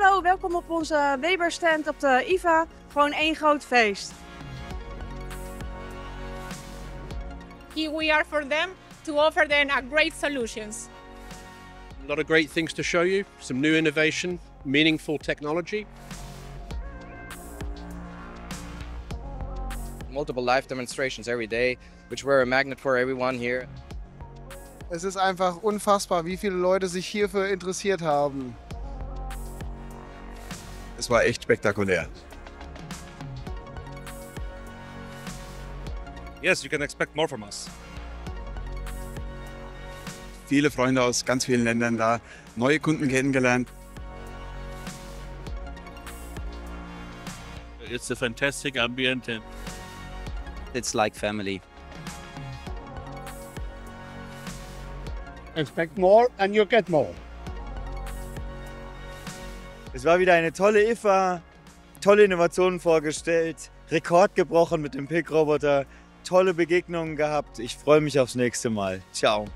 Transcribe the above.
Hallo, welkom op onze Weber stand op de IFA. Gewoon één groot feest. Here we are for them to offer them a great solutions. A lot of great things to show you, some new innovation, meaningful technology. Multiple live demonstrations every day, which were a magnet for everyone here. Es ist einfach unfassbar, wie viele Leute sich hierfür interessiert haben. Es war echt spektakulär. Yes, you can expect more from us. Viele Freunde aus ganz vielen Ländern da, neue Kunden kennengelernt. It's a fantastic ambient and It's like family. Expect more and you get more. Es war wieder eine tolle IFA, tolle Innovationen vorgestellt, Rekord gebrochen mit dem Pick-Roboter, tolle Begegnungen gehabt. Ich freue mich aufs nächste Mal. Ciao.